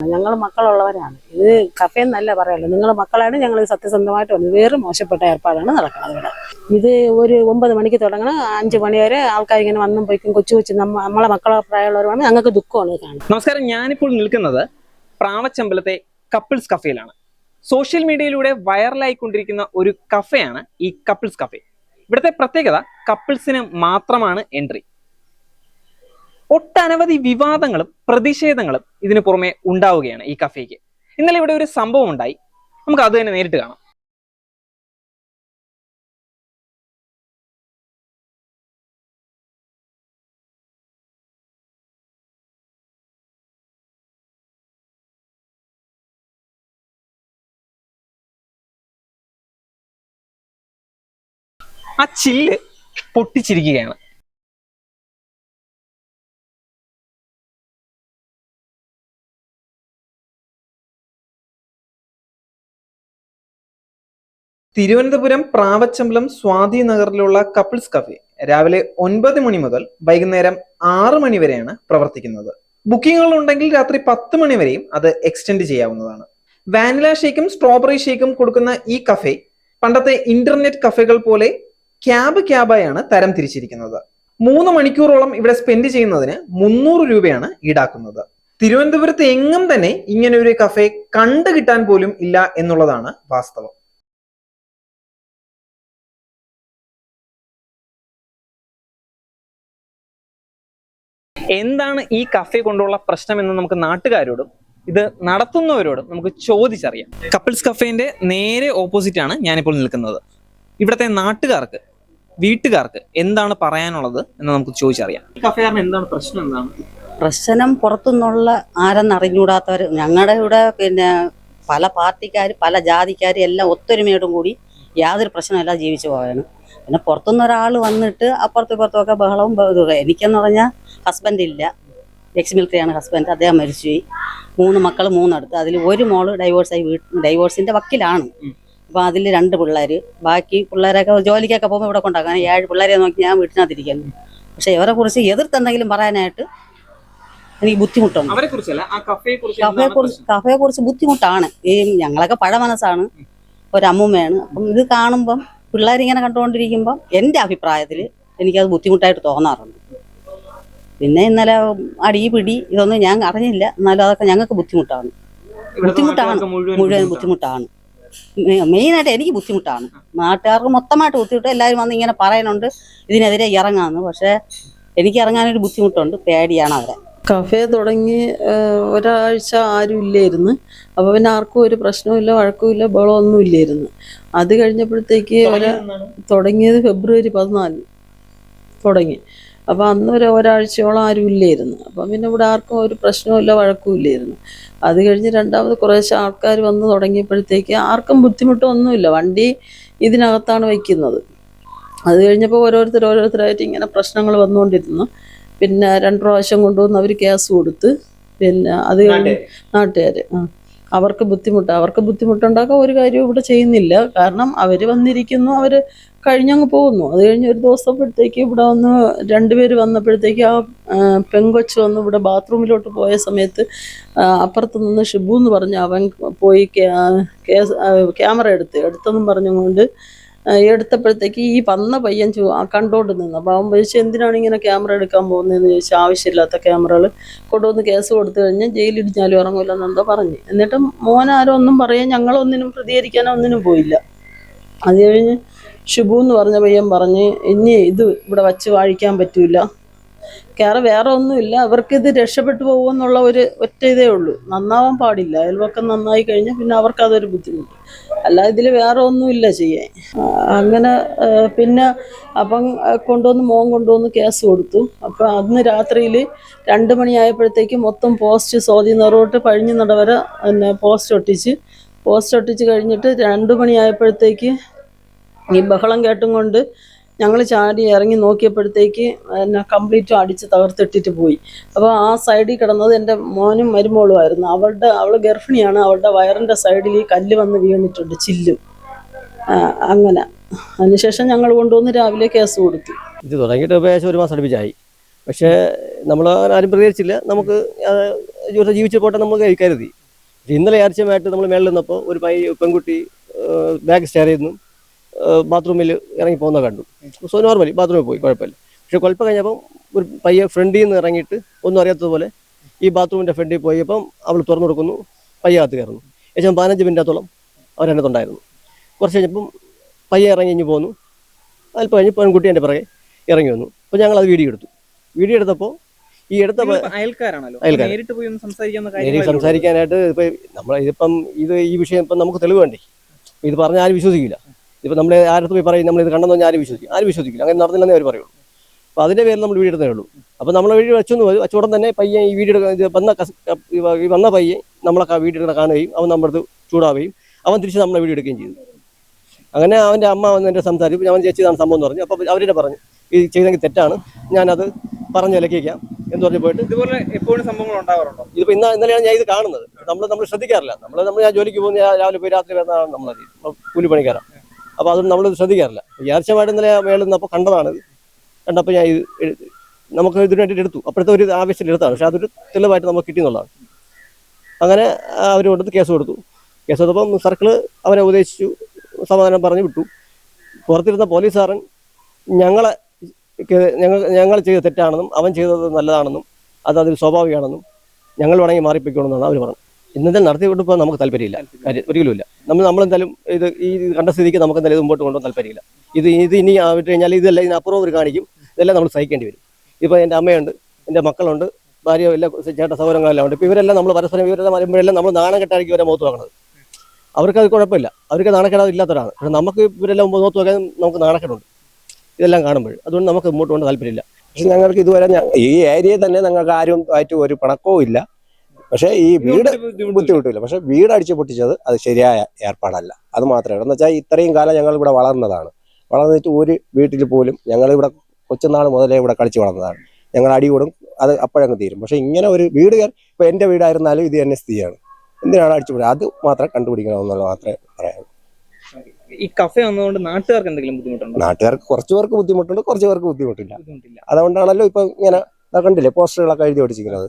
ഞങ്ങൾ മക്കളുള്ളവരാണ്. ഇത് കഫേ എന്നല്ല പറയുള്ളൂ, നിങ്ങൾ മക്കളാണ്. ഞങ്ങൾ സത്യസന്ധമായിട്ട് വന്നത്. വേറെ മോശപ്പെട്ട ഏർപ്പാടാണ് നടക്കുന്നത് ഇവിടെ. ഇത് ഒരു 9 മണിക്ക് തുടങ്ങണം, 5 മണി വരെ ആൾക്കാർ ഇങ്ങനെ വന്നും പോയിക്കും. കൊച്ചു നമ്മളെ മക്കളെ പ്രായമുള്ളവരാണ്. ഞങ്ങൾക്ക് ദുഃഖമാണ് കാണുന്നത്. നമസ്കാരം, ഞാനിപ്പോൾ നിൽക്കുന്നത് പ്രാവച്ചമ്പലത്തെ കപ്പിൾസ് കഫേയിലാണ്. സോഷ്യൽ മീഡിയയിലൂടെ വൈറലായിക്കൊണ്ടിരിക്കുന്ന ഒരു കഫേയാണ് ഈ കപ്പിൾസ് കഫേ. ഇവിടുത്തെ പ്രത്യേകത കപ്പിൾസിന് മാത്രമാണ് എൻട്രി. ഒട്ടനവധി വിവാദങ്ങളും പ്രതിഷേധങ്ങളും ഇതിനു പുറമെ ഉണ്ടാവുകയാണ് ഈ കഫേക്ക്. ഇന്നലെ ഇവിടെ ഒരു സംഭവം ഉണ്ടായി, നമുക്ക് അത് തന്നെ നേരിട്ട് കാണാം. ആ ചില്ല് പൊട്ടിച്ചിരിക്കുകയാണ്. തിരുവനന്തപുരം പ്രാവച്ചമ്പലം സ്വാതി നഗറിലുള്ള കപ്പിൾസ് കഫേ രാവിലെ 9 മണി മുതൽ വൈകുന്നേരം 6 മണി വരെയാണ് പ്രവർത്തിക്കുന്നത്. ബുക്കിങ്ങുകൾ ഉണ്ടെങ്കിൽ രാത്രി 10 മണി വരെയും അത് എക്സ്റ്റെൻഡ് ചെയ്യാവുന്നതാണ്. വാനില ഷേക്കും സ്ട്രോബെറി ഷേക്കും കൊടുക്കുന്ന ഈ കഫേ പണ്ടത്തെ ഇന്റർനെറ്റ് കഫേകൾ പോലെ ക്യാബായാണ് തരം തിരിച്ചിരിക്കുന്നത്. 3 മണിക്കൂറോളം ഇവിടെ സ്പെൻഡ് ചെയ്യുന്നതിന് 300 രൂപയാണ് ഈടാക്കുന്നത്. തിരുവനന്തപുരത്ത് എങ്ങും തന്നെ ഇങ്ങനെ ഒരു കഫേ കണ്ടു കിട്ടാൻ പോലും ഇല്ല എന്നുള്ളതാണ് വാസ്തവം. എന്താണ് ഈ കഫേ കൊണ്ടുള്ള പ്രശ്നം എന്ന് നമുക്ക് നാട്ടുകാരോടും ഇത് നടത്തുന്നവരോടും നമുക്ക് ചോദിച്ചറിയാം. കപ്പിൾസ് കഫേന്റെ നേരെ ഓപ്പോസിറ്റ് ആണ് ഞാനിപ്പോൾ നിൽക്കുന്നത്. ഇവിടുത്തെ നാട്ടുകാർക്ക്, വീട്ടുകാർക്ക് എന്താണ് പറയാനുള്ളത് എന്ന് നമുക്ക് ചോദിച്ചറിയാം. ഈ കഫേകാരന് എന്താണ് പ്രശ്നം? പ്രശ്നം പുറത്തുനിന്നുള്ള ആരെന്നറിഞ്ഞൂടാത്തവർ. ഞങ്ങളുടെ ഇവിടെ പല പാർട്ടിക്കാർ, പല ജാതിക്കാർ എല്ലാം ഒത്തൊരുമയോടും കൂടി യാതൊരു പ്രശ്നമില്ലാതെ ജീവിച്ചു പോവാണ്. പിന്നെ പുറത്തുനിന്ന് ഒരാൾ വന്നിട്ട് അപ്പുറത്തും ഇപ്പുറത്തുമൊക്കെ ബഹളവും എനിക്കെന്ന് പറഞ്ഞാൽ ഹസ്ബൻഡ് ഇല്ല, എക്സ് മിലിറ്ററിയാണ് ഹസ്ബൻഡ്. അദ്ദേഹം മരിച്ചുപോയി. 3 മക്കൾ 3 അടുത്ത്. അതിൽ ഒരു മോള് ഡൈവോഴ്സായി, ഡൈവോഴ്സിന്റെ വക്കിലാണ്. അപ്പോൾ അതിൽ 2 പിള്ളേർ. ബാക്കി പിള്ളേരൊക്കെ ജോലിക്കൊക്കെ പോകുമ്പോൾ ഇവിടെ കൊണ്ടാക്കാൻ 7 പിള്ളേരെ നോക്കി ഞാൻ വീട്ടിനകത്തിരിക്കുന്നു. പക്ഷെ ഇവരെ കുറിച്ച് എതിർത്തെന്തെങ്കിലും പറയാനായിട്ട് എനിക്ക് ബുദ്ധിമുട്ടുണ്ട്. കഫയെ കുറിച്ച് ബുദ്ധിമുട്ടാണ്. ഈ ഞങ്ങളൊക്കെ പഴ മനസ്സാണ്, ഒരമ്മൂമ്മയാണ്. അപ്പം ഇത് കാണുമ്പം പിള്ളേരിങ്ങനെ കണ്ടുകൊണ്ടിരിക്കുമ്പം എൻ്റെ അഭിപ്രായത്തിൽ എനിക്കത് ബുദ്ധിമുട്ടായിട്ട് തോന്നാറുണ്ട്. പിന്നെ ഇന്നലെ അടി പിടി ഇതൊന്നും ഞാൻ അറിഞ്ഞില്ല, എന്നാലും അതൊക്കെ ഞങ്ങൾക്ക് ബുദ്ധിമുട്ടാണ്. മുഴുവൻ ബുദ്ധിമുട്ടാണ്. മെയിനായിട്ട് എനിക്ക് ബുദ്ധിമുട്ടാണ്. നാട്ടുകാർക്ക് മൊത്തമായിട്ട് ബുദ്ധിമുട്ട്. എല്ലാവരും വന്ന് ഇങ്ങനെ പറയുന്നുണ്ട് ഇതിനെതിരെ ഇറങ്ങാമെന്ന്. പക്ഷേ എനിക്ക് ഇറങ്ങാനൊരു ബുദ്ധിമുട്ടുണ്ട്, പേടിയാണ് അവരെ. കഫേ തുടങ്ങി ഒരാഴ്ച ആരും ഇല്ലായിരുന്നു. അപ്പോൾ പിന്നെ ആർക്കും ഒരു പ്രശ്നവുമില്ല, വഴക്കുമില്ല, ബഹളമൊന്നും ഇല്ലായിരുന്നു. അത് കഴിഞ്ഞപ്പോഴത്തേക്ക് തുടങ്ങിയത് ഫെബ്രുവരി 14 തുടങ്ങി. അപ്പോൾ അന്ന് ഒരാഴ്ചയോളം ആരും ഇല്ലായിരുന്നു. അപ്പം പിന്നെ ഇവിടെ ആർക്കും ഒരു പ്രശ്നവുമില്ല, വഴക്കും ഇല്ലായിരുന്നു. അത് കഴിഞ്ഞ് രണ്ടാമത് കുറേശ്ശെ ആൾക്കാർ വന്ന് തുടങ്ങിയപ്പോഴത്തേക്ക് ആർക്കും ബുദ്ധിമുട്ടൊന്നുമില്ല. വണ്ടി ഇതിനകത്താണ് വയ്ക്കുന്നത്. അത് കഴിഞ്ഞപ്പോൾ ഓരോരുത്തരായിട്ട് ഇങ്ങനെ പ്രശ്നങ്ങൾ വന്നുകൊണ്ടിരുന്നു. പിന്നെ 2 പ്രാവശ്യം കൊണ്ടുവന്ന് അവർ കേസ് കൊടുത്ത്. പിന്നെ അത് കഴിഞ്ഞ് നാട്ടുകാർ അവർക്ക് ബുദ്ധിമുട്ടുണ്ടാക്കാൻ ഒരു കാര്യവും ഇവിടെ ചെയ്യുന്നില്ല. കാരണം അവർ വന്നിരിക്കുന്നു, അവർ കഴിഞ്ഞങ്ങ് പോകുന്നു. അത് കഴിഞ്ഞ് ഒരു ദിവസപ്പോഴത്തേക്ക് ഇവിടെ വന്ന് 2 പേര് വന്നപ്പോഴത്തേക്ക് ആ പെങ്കൊച്ച് വന്ന് ഇവിടെ ബാത്റൂമിലോട്ട് പോയ സമയത്ത് അപ്പുറത്ത് നിന്ന് ഷിബു എന്ന് പറഞ്ഞ് അവൻ പോയി ക്യാമറ എടുത്തെന്നും പറഞ്ഞുകൊണ്ട് എടുത്തപ്പോഴത്തേക്ക് ഈ വന്ന പയ്യൻ കണ്ടോണ്ട് നിന്ന്. അപ്പോൾ അവൻ ചോദിച്ചു, എന്തിനാണ് ഇങ്ങനെ ക്യാമറ എടുക്കാൻ പോകുന്നതെന്ന് ചോദിച്ചാൽ, ആവശ്യമില്ലാത്ത ക്യാമറകൾ കൊണ്ടുവന്ന് കേസ് കൊടുത്തു കഴിഞ്ഞാൽ ജയിലിടിഞ്ഞാലും ഇറങ്ങില്ലെന്നെന്തോ പറഞ്ഞ്. എന്നിട്ട് മോനാരോ ഒന്നും പറയാൻ, ഞങ്ങളൊന്നിനും പ്രതികരിക്കാനോ ഒന്നിനും പോയില്ല. അത് കഴിഞ്ഞ് ഷിബു എന്ന് പറഞ്ഞ പയ്യൻ പറഞ്ഞ്, ഇനി ഇത് ഇവിടെ വച്ച് വാഴിക്കാൻ പറ്റൂല, വേറെ ഒന്നുമില്ല, അവർക്കിത് രക്ഷപ്പെട്ടു പോകുമെന്നുള്ള ഒറ്റ ഇതേ ഉള്ളൂ, നന്നാവാൻ പാടില്ല. അയൽവക്കം നന്നായി കഴിഞ്ഞാൽ പിന്നെ അവർക്കതൊരു ബുദ്ധിമുട്ട്, അല്ല ഇതിൽ വേറെ ഒന്നുമില്ല ചെയ്യാൻ. അങ്ങനെ പിന്നെ അപ്പം മോൻ കൊണ്ടുവന്ന് കേസ് കൊടുത്തു. അപ്പം അന്ന് രാത്രിയിൽ 2 മണിയായപ്പോഴത്തേക്ക് മൊത്തം പോസ്റ്റ് സ്വാതി നെറോട്ട് പഴിഞ്ഞു നടവരെ പോസ്റ്റ് ഒട്ടിച്ച് കഴിഞ്ഞിട്ട് 2 മണിയായപ്പോഴത്തേക്ക് ഈ ബഹളം കേട്ടും കൊണ്ട് ഞങ്ങൾ ചാടി ഇറങ്ങി നോക്കിയപ്പോഴത്തേക്ക് കംപ്ലീറ്റും അടിച്ച് തകർത്തിട്ടിട്ട് പോയി. അപ്പോൾ ആ സൈഡിൽ കിടന്നത് എൻ്റെ മോനും മരുമോളുമായിരുന്നു. അവൾ ഗർഭിണിയാണ്. അവളുടെ വയറിൻ്റെ സൈഡിൽ ഈ കല്ല് വന്ന് വീണിട്ടുണ്ട്, ചില്ലും. അങ്ങനെ അതിനുശേഷം ഞങ്ങൾ കൊണ്ടുവന്ന് രാവിലെ കേസ് കൊടുത്തു. ഇത് തുടങ്ങിയിട്ട് ഏകദേശം 1 മാസം അടുപ്പിച്ചായി. പക്ഷേ നമ്മൾ ആരും പ്രതികരിച്ചില്ല. നമുക്ക് ജീവിച്ചു പോട്ടെ നമ്മൾ കരുതി. ഇന്നലെ ആഴ്ചയായിട്ട് നമ്മൾ മേളിൽ നിന്നപ്പോൾ ഒരു പെൺകുട്ടി ബാഗ് സ്റ്റെയർ ചെയ്യുന്നു ബാത്റൂമിൽ ഇറങ്ങി പോകുന്ന കണ്ടു. സോ നോർമലി ബാത്റൂമിൽ പോയി, കുഴപ്പമില്ല. പക്ഷെ കുഴപ്പം കഴിഞ്ഞപ്പം ഒരു പയ്യെ ഫ്രണ്ടിൽ നിന്ന് ഇറങ്ങിയിട്ട് ഒന്നും അറിയാത്തതുപോലെ ഈ ബാത്റൂമിൻ്റെ ഫ്രണ്ടിൽ പോയപ്പം അവൾ തുറന്നു കൊടുക്കുന്നു, പയ്യകത്ത് കയറുന്നു. ഏകദേശം 15 മിനിറ്റത്തോളം അവരതിനകത്തുണ്ടായിരുന്നു. കുറച്ച് കഴിഞ്ഞപ്പം പയ്യെ ഇറങ്ങി കഴിഞ്ഞ് പോന്നു. അല്പം കഴിഞ്ഞ് പെൺകുട്ടി എൻ്റെ പിറകെ ഇറങ്ങി വന്നു. അപ്പോൾ ഞങ്ങളത് വീഡിയോ എടുത്തു. വീഡിയോ എടുത്തപ്പോൾ ഈ എടുത്ത അയൽക്കാരാണല്ലോ, അയൽക്കാർ നേരിട്ട് പോയി ഒന്ന് സംസാരിക്കാനായിട്ട് ഇതിപ്പം ഈ വിഷയം ഇപ്പം നമുക്ക് തെളിവ് വേണ്ടേ? ഇത് പറഞ്ഞാൽ ആരും വിശ്വസിക്കില്ല. ഇപ്പം നമ്മൾ ആരടുത്ത് പോയി പറയും നമ്മളിത് കണ്ടെന്ന് പറഞ്ഞാൽ ആരും വിശ്വസിക്കില്ല. അങ്ങനെ നടന്നില്ലെന്നേ അവർ പറയുള്ളൂ. അപ്പോൾ അതിൻ്റെ പേരിൽ നമ്മൾ വീഡിയോ എടുത്തേ ഉള്ളൂ. അപ്പോൾ നമ്മൾ വീഡിയോ വെച്ചോടൻ തന്നെ പയ്യൻ ഈ വീഡിയോ വന്ന പയ്യൻ നമ്മളെ വീഡിയോ എടുക്കുന്ന കാണുകയും അവൻ നമ്മുടെ അടുത്ത് ചൂടാവുകയും അവൻ തിരിച്ച് നമ്മളെ വീഡിയോ എടുക്കുകയും ചെയ്തു. അങ്ങനെ അവൻ്റെ അമ്മ വന്ന് എൻ്റെ സംസാരിക്കും, ഞാൻ ചേച്ചി ഇതാണ് സംഭവം എന്ന് പറഞ്ഞു. അപ്പോൾ അവരുടെ പറഞ്ഞു ഇത് ചെയ്തെങ്കിൽ തെറ്റാണ്, ഞാനത് പറഞ്ഞ് വിലക്കിക്കാം എന്ന് പറഞ്ഞ് പോയിട്ട്. ഇതുപോലെ എപ്പോഴും സംഭവങ്ങൾ ഉണ്ടാവാറുണ്ടോ? ഇതിപ്പോൾ ഇന്നലെയാണ് ഞാൻ ഇത് കാണുന്നത്. നമ്മൾ ശ്രദ്ധിക്കാറില്ല. ഞാൻ ജോലിക്ക് പോകുന്ന രാവിലെ പോയി രാത്രി വരുന്നതാണ് നമ്മളറിയാം, കൂലിപ്പണിക്കാരാണ്. അപ്പോൾ അതൊന്നും നമ്മൾ ശ്രദ്ധിക്കാറില്ല. യാഴ്ചമായിട്ട് ഇന്നലെ മേളിൽ നിന്നപ്പോൾ കണ്ടതാണിത്. കണ്ടപ്പോൾ ഞാൻ നമുക്ക് ഇതിനു വേണ്ടിയിട്ട് എടുത്തു. അപ്പോഴത്തെ ഒരു ആവശ്യത്തിൽ എടുത്താണ്. പക്ഷെ അതൊരു തെളിവായിട്ട് നമുക്ക് കിട്ടിയെന്നുള്ളതാണ്. അങ്ങനെ അവർ കൊടുത്ത് കേസ് കൊടുത്തു. കേസ് കൊടുത്തപ്പം സർക്കിള് അവനെ ഉപദേശിച്ചു, സമാധാനം പറഞ്ഞു വിട്ടു. പുറത്തിരുന്ന പോലീസുകാരൻ ഞങ്ങൾ ചെയ്ത തെറ്റാണെന്നും അവൻ ചെയ്തത് നല്ലതാണെന്നും അതിൽ സ്വാഭാവികമാണെന്നും ഞങ്ങൾ വേണമെങ്കിൽ മാറിപ്പിക്കണമെന്നാണ് അവർ പറഞ്ഞത്. ഇന്നത്തെ നടത്തിക്കൊണ്ടിപ്പോൾ നമുക്ക് താല്പര്യമില്ല, ഒരിക്കലുമില്ല. നമ്മളെന്തായാലും ഈ കണ്ട സ്ഥിതിക്ക് നമുക്ക് എന്തായാലും മുമ്പോട്ട് കൊണ്ടുപോകാൻ താല്പര്യമില്ല. ഇത് ഇനി വിട്ട് കഴിഞ്ഞാൽ ഇതെല്ലാം ഇതിനപ്പുറം ഒരു കാണിക്കും. ഇതെല്ലാം നമ്മൾ സഹിക്കേണ്ടി വരും. ഇപ്പോൾ എൻ്റെ അമ്മയുണ്ട്, എൻ്റെ മക്കളുണ്ട്, ഭാര്യ എല്ലാം ചേട്ട സൗകര്യങ്ങളെല്ലാം ഉണ്ട്. ഇപ്പോൾ ഇവരെല്ലാം നമ്മൾ പരസ്പരം ഇവരെല്ലാം വരുമ്പോഴെല്ലാം നമ്മൾ നാണം കെട്ടായിരിക്കും ഇവരെ മുഖത്ത് നോക്കുന്നത്. അവർക്കത് കുഴപ്പമില്ല, അവർക്ക് നാണക്കേടാതെ ഇല്ലാത്തവരാണ്. പക്ഷെ നമുക്ക് ഇവരെല്ലാം മുഖത്ത് നോക്കാൻ നമുക്ക് നാണക്കേടുണ്ട് ഇതെല്ലാം കാണുമ്പോൾ. അതുകൊണ്ട് നമുക്ക് മുമ്പോട്ട് കൊണ്ട് താല്പര്യമില്ല. പക്ഷെ ഞങ്ങൾക്ക് ഇതുവരെ ഈ ഏരിയയിൽ തന്നെ ഞങ്ങൾക്ക് ആരും ആയിട്ട് ഒരു പിണക്കവും ഇല്ല. പക്ഷേ ഈ വീട് ബുദ്ധിമുട്ടില്ല. പക്ഷെ വീട് അടിച്ചു പൊട്ടിച്ചത് അത് ശരിയായ ഏർപ്പാടല്ല. അത് മാത്രമേ എന്ന് വെച്ചാൽ ഇത്രയും കാലം ഞങ്ങൾ ഇവിടെ വളർന്നതാണ്. വളർന്നിട്ട് ഒരു വീട്ടിൽ പോലും ഞങ്ങളിവിടെ കൊച്ചുനാൾ മുതലേ ഇവിടെ കളിച്ച് വളർന്നതാണ്. ഞങ്ങൾ അടി കൂടും, അത് അപ്പോഴങ്ങ് തീരും. പക്ഷെ ഇങ്ങനെ ഒരു വീട് ഇപ്പൊ എൻ്റെ വീടായിരുന്നാലും ഇത് തന്നെ സ്ഥിതിയാണ്. എന്തിനാണ് അടിച്ചു പൊടി? അത് മാത്രം കണ്ടുപിടിക്കണമെന്നുള്ളത് മാത്രമേ പറയാവൂ. ഈ കഫേ വന്നതുകൊണ്ട് നാട്ടുകാർക്ക് എന്തെങ്കിലും ബുദ്ധിമുട്ടുണ്ടോ? നാട്ടുകാർക്ക് കുറച്ച് പേർക്ക് ബുദ്ധിമുട്ടുണ്ട്, കുറച്ച് പേർക്ക് ബുദ്ധിമുട്ടില്ല. അതുകൊണ്ടാണല്ലോ ഇപ്പൊ ഇങ്ങനെ കണ്ടില്ലേ പോസ്റ്ററുകളൊക്കെ എഴുതി ഓടിച്ചിരിക്കുന്നത്.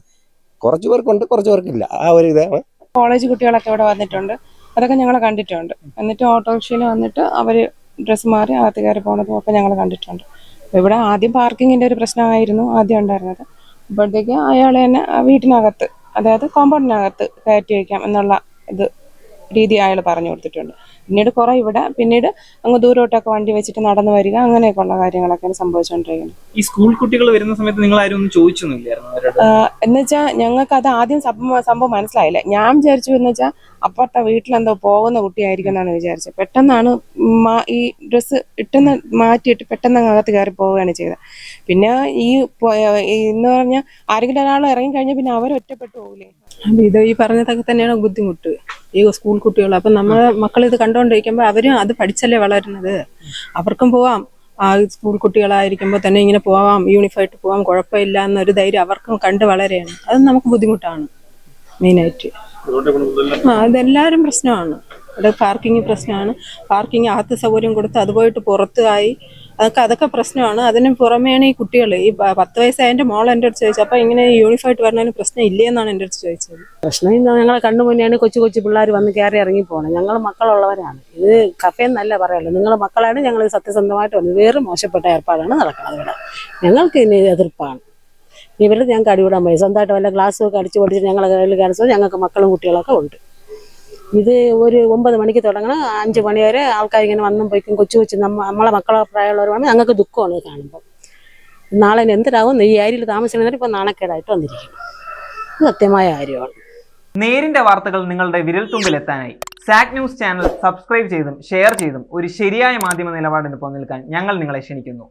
കുറച്ച് പേർക്കുണ്ട്, കുറച്ച് പേർക്കില്ല. ആ ഒരു ഇതാണ്. കോളേജ് കുട്ടികളൊക്കെ ഇവിടെ വന്നിട്ടുണ്ട്, അതൊക്കെ ഞങ്ങൾ കണ്ടിട്ടുണ്ട്. എന്നിട്ട് ഓട്ടോറിക്ഷയിൽ വന്നിട്ട് അവർ ഡ്രസ്സ് മാറി അകത്ത് കയറി പോകുന്നതും ഒക്കെ ഞങ്ങൾ കണ്ടിട്ടുണ്ട്. ഇവിടെ ആദ്യം പാർക്കിങ്ങിന്റെ ഒരു പ്രശ്നമായിരുന്നു ആദ്യം ഉണ്ടായിരുന്നത്. അപ്പോഴത്തേക്ക് അയാൾ തന്നെ വീട്ടിനകത്ത്, അതായത് കോമ്പൗണ്ടിനകത്ത് കയറ്റി വയ്ക്കാം എന്നുള്ള രീതി അയാൾ പറഞ്ഞു കൊടുത്തിട്ടുണ്ട്. പിന്നീട് അങ്ങ് ദൂരോട്ടൊക്കെ വണ്ടി വെച്ചിട്ട് നടന്നു വരിക, അങ്ങനെയൊക്കെയുള്ള കാര്യങ്ങളൊക്കെയാണ് സംഭവിച്ചുകൊണ്ടിരിക്കുന്നത്. ഈ സ്കൂൾ കുട്ടികൾ വരുന്ന സമയത്ത് നിങ്ങൾ ആരും ഒന്നും ചോദിച്ചൊന്നുമില്ലായിരുന്നു? എന്നുവെച്ചാൽ ഞങ്ങൾക്ക് അത് ആദ്യം സംഭവം മനസ്സിലായില്ല. ഞാൻ വിചാരിച്ചു എന്ന് വെച്ചാൽ അപ്പുറത്തെ വീട്ടിലെന്തോ പോകുന്ന കുട്ടിയായിരിക്കും എന്നാണ് വിചാരിച്ചത്. പെട്ടെന്നാണ് ഈ ഡ്രസ്സ് മാറ്റിയിട്ട് പെട്ടെന്ന് അകത്ത് കയറി പോവുകയാണ് ചെയ്തത്. പിന്നെ എന്ന് പറഞ്ഞാൽ ആരെങ്കിലും ഒരാൾ ഇറങ്ങി കഴിഞ്ഞാൽ പിന്നെ അവർ ഒറ്റപ്പെട്ടു പോകില്ലേ. ഈ പറഞ്ഞതൊക്കെ തന്നെയാണ് ബുദ്ധിമുട്ട് ഈ സ്കൂൾ കുട്ടികൾ. അപ്പം നമ്മളെ മക്കൾ ഇത് കണ്ടുകൊണ്ടിരിക്കുമ്പോൾ അവരും അത് പഠിച്ചല്ലേ വളരുന്നത്. അവർക്കും പോവാം, സ്കൂൾ കുട്ടികളായിരിക്കുമ്പോൾ തന്നെ ഇങ്ങനെ പോവാം, യൂണിഫോമായിട്ട് പോവാം, കുഴപ്പമില്ല എന്നൊരു ധൈര്യം അവർക്കും കണ്ട് വളരെയാണ്. അത് നമുക്ക് ബുദ്ധിമുട്ടാണ് മെയിനായിട്ട്. അതെല്ലാവരും പ്രശ്നമാണ്. ഇവിടെ പാർക്കിംഗ് പ്രശ്നമാണ്. പാർക്കിംഗ് അകത്ത് സൗകര്യം കൊടുത്ത് അത് പോയിട്ട് പുറത്ത് ആയി, അതൊക്കെ പ്രശ്നമാണ്. അതിന് പുറമെയാണ് ഈ കുട്ടികൾ. ഈ 10 വയസ്സായ എൻ്റെ മോൾ എൻ്റെ അടുത്ത് ചോദിച്ചു, അപ്പം ഇങ്ങനെ യൂണിഫോമായിട്ട് വരണതിന് പ്രശ്നം ഇല്ലേ എന്നാണ് എൻ്റെ അടുത്ത് ചോദിച്ചത്. പ്രശ്നം ഞങ്ങളെ കണ്ണു മുന്നെയാണ് കൊച്ചു പിള്ളേർ വന്ന് കയറി ഇറങ്ങി പോകണം. ഞങ്ങൾ മക്കളുള്ളവരാണ്. ഇത് കഫേ എന്നല്ല പറയുള്ളൂ, നിങ്ങൾ മക്കളാണ്. ഞങ്ങൾ സത്യസന്ധമായിട്ട് വന്നത്. വേറെ മോശപ്പെട്ട ഏർപ്പാടാണ് നടക്കുന്നത് ഇവിടെ. ഞങ്ങൾക്ക് ഇനി എതിർപ്പാണ്. ഇവരുടെ ഞങ്ങൾക്ക് അടിവിടാൻ പോയി സ്വന്തമായിട്ട് വല്ല ഗ്ലാസ്സും ഒക്കെ അടിച്ചു പൊടിച്ചിട്ട് ഞങ്ങളെ കയ്യിൽ കാണിച്ചത്. ഞങ്ങൾക്ക് മക്കളും കുട്ടികളൊക്കെ ഉണ്ട്. ഇത് ഒരു 9 മണിക്ക് തുടങ്ങണം, 5 മണി വരെ ആൾക്കാർ ഇങ്ങനെ വന്നും പോയിക്കും. കൊച്ചു നമ്മളെ മക്കളെ പ്രായമുള്ളവരാണ്. ഞങ്ങൾക്ക് ദുഃഖമാണ് ഇത് കാണുമ്പോൾ. നാളെ എന്തിനാവും ഈ ഏരിയയിൽ താമസിക്കുന്നവർ ഇപ്പോൾ നാണക്കേടായിട്ട് വന്നിരിക്കും. ഇത് സത്യമായ കാര്യമാണ്. നേരിന്റെ വാർത്തകൾ നിങ്ങളുടെ വിരൽത്തുമ്പിൽ എത്താനായി സാക് ന്യൂസ് ചാനൽ സബ്സ്ക്രൈബ് ചെയ്തും ഷെയർ ചെയ്തും ഒരു ശരിയായ മാധ്യമ നിലപാടിന് പോകാൻ ഞങ്ങൾ നിങ്ങളെ ക്ഷണിക്കുന്നു.